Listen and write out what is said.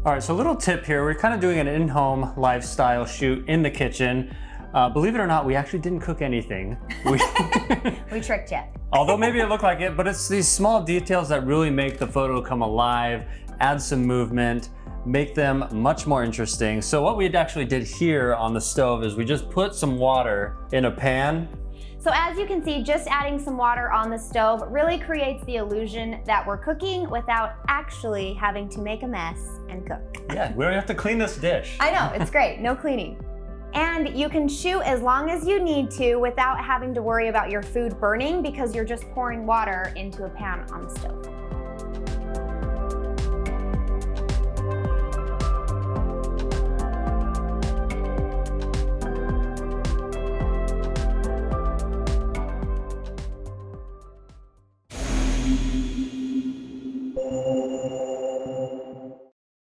All right, so a little tip here. We're kind of doing an in-home lifestyle shoot in the kitchen. Believe it or not, we actually didn't cook anything. We tricked you. Although maybe it looked like it, but it's these small details that really make the photo come alive, add some movement, make them much more interesting. So what we actually did here on the stove is we just put some water in a pan. So as you can see, just adding some water on the stove really creates the illusion that we're cooking without actually having to make a mess and cook. Yeah, we don't have to clean this dish. I know, it's great, no cleaning. And you can shoot as long as you need to without having to worry about your food burning because you're just pouring water into a pan on the stove.